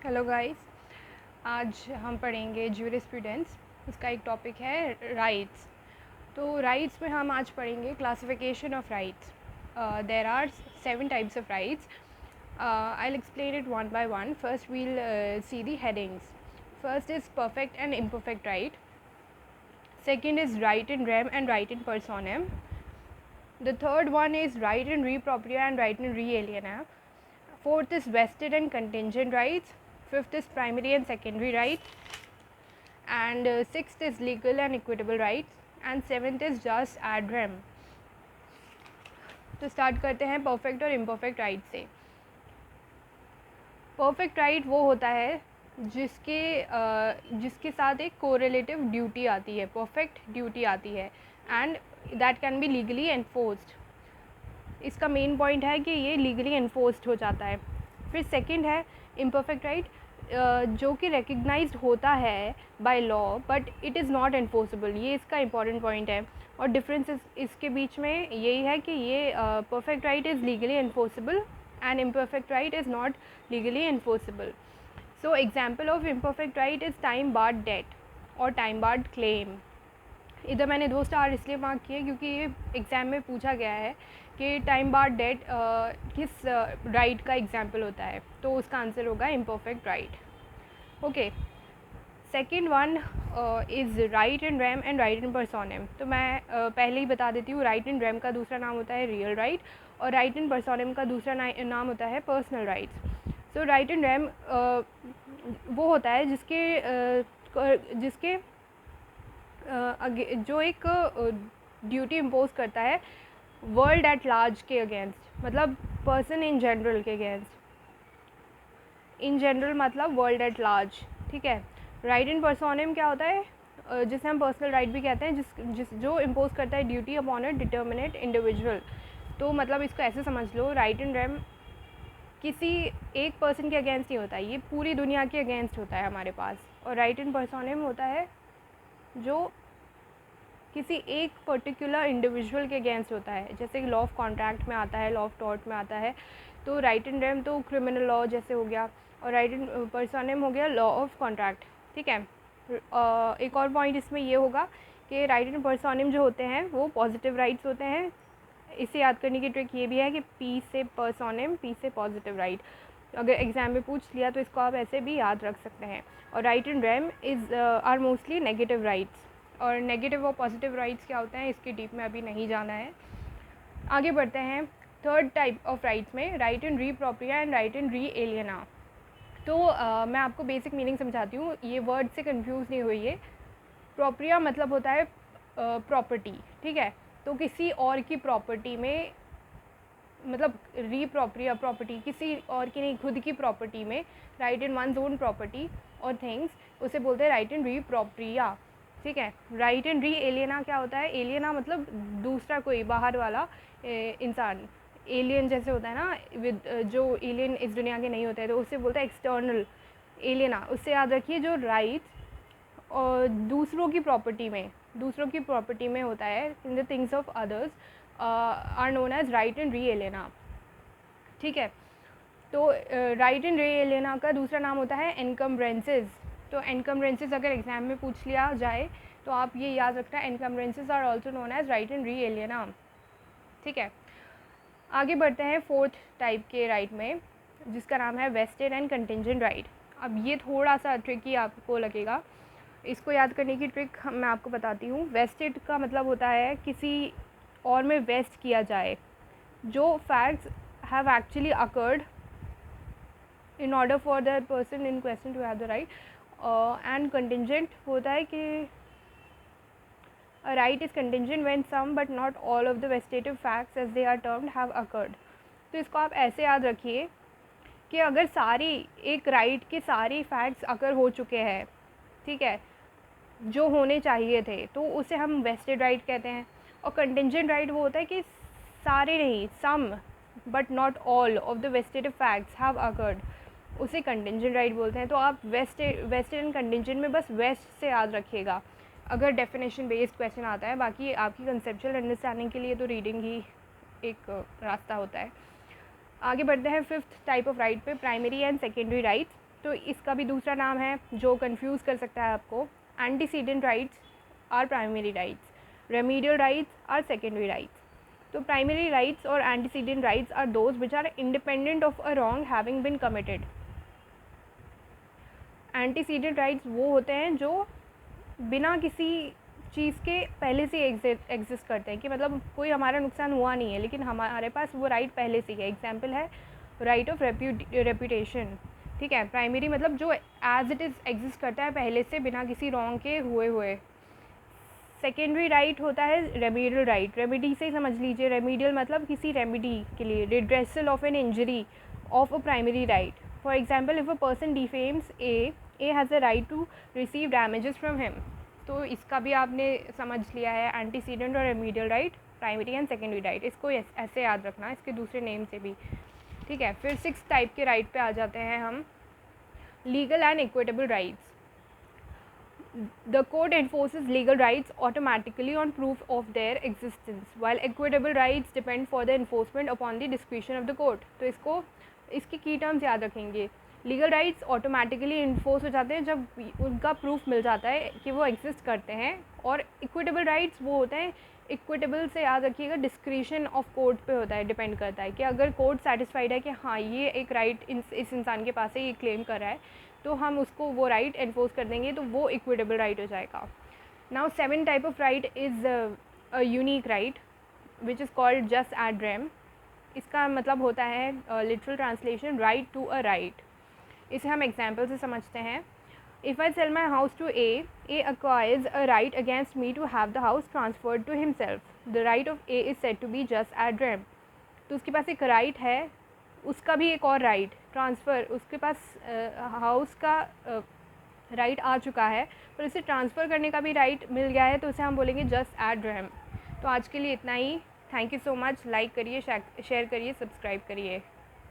Hello guys. आज हम पढ़ेंगे ज्यूरिस्प्रूडेंस। उसका एक टॉपिक है राइट्स। तो राइट्स में हम आज पढ़ेंगे classification of rights. There are 7 types of rights. I'll explain it one by one. First we'll see the headings. First is perfect and imperfect right. Second is right in rem and right in personam. The third one is right in re propria and right in re aliena. Fourth is vested and contingent rights. Fifth is primary and secondary rights. And sixth is legal and equitable rights. And seventh is just ad rem. तो start करते हैं perfect और imperfect right से. Perfect right वो होता है जिसके साथ एक कोरिलेटिव ड्यूटी आती है, परफेक्ट ड्यूटी आती है, and that can be legally enforced. इसका मेन पॉइंट है कि ये लीगली एनफोर्स्ड हो जाता है. फिर सेकंड है इम्परफेक्ट राइट, जो कि रिकग्नाइज्ड होता है by law but it is not enforceable. ये इसका इंपॉर्टेंट पॉइंट है. और डिफरेंस इसके बीच में यही है कि ये perfect right is legally enforceable and imperfect right is not legally enforceable. So example of imperfect right is time barred debt और टाइम बार्ड क्लेम. इधर मैंने 2 स्टार इसलिए मार्क किए क्योंकि ये एग्ज़ाम में पूछा गया है कि टाइम बार्ड डेट किस राइट का एग्जाम्पल होता है. तो उसका आंसर होगा imperfect right. Okay. Second one is right in rem and right in personam. तो मैं पहले ही बता देती हूँ. राइट इन रैम का दूसरा नाम होता है रियल राइट और राइट इन पर्सोनम का दूसरा नाम होता है personal rights. So right in RAM वो होता है जिसके जो एक ड्यूटी इम्पोज करता है वर्ल्ड एट लार्ज के अगेंस्ट, मतलब पर्सन इन जनरल के अगेंस्ट. इन जनरल मतलब वर्ल्ड एट लार्ज. ठीक है. राइट इन पर्सोनम क्या होता है, जिसे हम पर्सनल राइट भी कहते हैं, जो इम्पोज करता है duty upon a determinate individual. तो मतलब इसको ऐसे समझ लो, राइट इन रैम किसी एक पर्सन के अगेंस्ट नहीं होता है, ये पूरी दुनिया के अगेंस्ट होता है हमारे पास. और राइट इन पर्सोनम होता है जो किसी एक पर्टिकुलर इंडिविजुअल के अगेंस्ट होता है, जैसे लॉ ऑफ कॉन्ट्रैक्ट में आता है, लॉ ऑफ टॉर्ट में आता है. तो राइट इन रेम तो क्रिमिनल लॉ जैसे हो गया और राइट इन पर्सोनम हो गया लॉ ऑफ कॉन्ट्रैक्ट. ठीक है. एक और पॉइंट इसमें ये होगा कि राइट इन पर्सोनम जो होते हैं वो पॉजिटिव राइट्स होते हैं. इसे याद करने की ट्रिक ये भी है कि पी से पर्सोनम, पी से पॉजिटिव राइट. अगर एग्जाम में पूछ लिया तो इसको आप ऐसे भी याद रख सकते हैं. और right in rem is are mostly negative rights. और नेगेटिव और पॉजिटिव राइट्स क्या होते हैं इसके डीप में अभी नहीं जाना है. आगे बढ़ते हैं थर्ड टाइप ऑफ राइट्स में, राइट इन री propria and right in re एलियना. तो मैं आपको बेसिक मीनिंग समझाती हूँ, ये वर्ड से कंफ्यूज नहीं होइए. प्रोप्रिया मतलब होता है प्रॉपर्टी. ठीक है. तो किसी और की प्रॉपर्टी में, मतलब री प्रोप्रिया प्रॉपर्टी किसी और की नहीं, खुद की प्रॉपर्टी में, राइट इन वन्स ओन प्रॉपर्टी और थिंग्स, उसे बोलते हैं राइट इन री प्रोप्रिया. ठीक है. राइट इन री एलियना क्या होता है, एलियना मतलब दूसरा कोई बाहर वाला इंसान. एलियन जैसे होता है ना, विद जो एलियन इस दुनिया के नहीं होते हैं तो उससे बोलते हैं एक्सटर्नल एलियना. उससे याद रखिए जो राइट्स और दूसरों की प्रॉपर्टी में होता है in the things of others are known as right in re aliena. ठीक है. तो राइट इन री एलियना का दूसरा नाम होता है एनकम्ब्रेंसेस. तो एनकम्ब्रेंसेस अगर एग्जाम में पूछ लिया जाए तो आप ये याद रखना, encumbrances are also known as right in re aliena. ठीक है. आगे बढ़ते हैं फोर्थ टाइप के राइट में, जिसका नाम है वेस्टेड एंड कंटिंजेंट राइट. अब ये थोड़ा सा ट्रिकी आपको लगेगा. इसको याद करने की ट्रिक मैं आपको बताती हूँ. वेस्टेड का मतलब होता है किसी और में वेस्ट किया जाए, जो facts have actually occurred in order for the person in question to have the right. And contingent होता है कि a right is contingent when some but not all of the vestitive facts as they are termed have occurred. तो इसको आप ऐसे याद रखिए कि अगर एक राइट के सारे फैक्ट्स अकर हो चुके हैं, ठीक है, जो होने चाहिए थे, तो उसे हम वेस्टेड राइट कहते हैं. और कंटिंजेंट राइट वो होता है कि सारे नहीं, some but not all of the vestitive facts have occurred, उसे कंटिंजेंट राइट बोलते हैं. तो आप वेस्टेड एंड कंटिंजेंट में बस वेस्ट से याद रखिएगा अगर डेफिनेशन बेस्ड क्वेश्चन आता है. बाकी आपकी कंसेप्चुअल अंडरस्टैंडिंग के लिए तो रीडिंग ही एक रास्ता होता है. आगे बढ़ते हैं फिफ्थ टाइप ऑफ राइट पे, प्राइमरी एंड सेकेंडरी राइट्स. तो इसका भी दूसरा नाम है जो कंफ्यूज कर सकता है आपको। Antecedent rights are primary rights, remedial rights are secondary rights. तो प्राइमरी राइट्स और antecedent rights are those which are independent of a wrong having been committed. Antecedent rights वो होते हैं जो बिना किसी चीज़ के पहले से एग्जिस्ट करते हैं, कि मतलब कोई हमारा नुकसान हुआ नहीं है लेकिन हमारे पास वो राइट पहले से है। एग्जाम्पल है राइट ऑफ रेपुटेशन, ठीक है। प्राइमरी मतलब जो एज इट इज़ एग्जिस्ट करता है पहले से बिना किसी रॉन्ग के हुए। सेकेंडरी राइट होता है रेमीडियल राइट, रेमेडी से ही समझ लीजिए। रेमीडियल मतलब किसी रेमेडी के लिए, redressal of an injury of a primary right. For example if a person defames A has a right to receive damages from him. तो इसका भी आपने समझ लिया है, एंटीसीडेंट और remedial right, primary and secondary right. इसको ऐसे याद रखना, इसके दूसरे नेम से भी, ठीक है। फिर 6 टाइप के राइट पे आ जाते हैं हम। Legal and equitable rights. The court enforces legal rights automatically on proof of their existence, while equitable rights depend for the enforcement upon the discretion of the court। तो इसके की टर्म्स याद रखेंगे। लीगल राइट्स ऑटोमेटिकली इन्फोर्स हो जाते हैं जब उनका प्रूफ मिल जाता है कि वो एग्जिस्ट करते हैं, और इक्विटेबल राइट्स वो होते हैं, इक्विटेबल से याद रखिएगा डिस्क्रिशन ऑफ कोर्ट पे होता है, डिपेंड करता है कि अगर कोर्ट सेटिस्फाइड है कि हाँ ये एक राइट इस इंसान के पास है, ये क्लेम कर रहा है, तो हम उसको वो राइट एनफोर्स कर देंगे, तो वो इक्विटेबल राइट हो जाएगा। Now 7 type of right is a unique right which is called just ad rem. इसका मतलब होता है literal translation right to a right. इसे हम एग्जाम्पल से समझते हैं। If I sell my house to A acquires a right against me to have the house transferred to himself. The right of A is said to be just ad rem. तो उसके पास एक right है, उसका भी एक और right transfer, उसके पास house का राइट आ चुका है पर उसे ट्रांसफ़र करने का भी राइट मिल गया है, तो उसे हम बोलेंगे जस्ट एड रेम। तो आज के लिए इतना ही। Thank you so much. Like करिए, शेयर करिए, सब्सक्राइब करिए।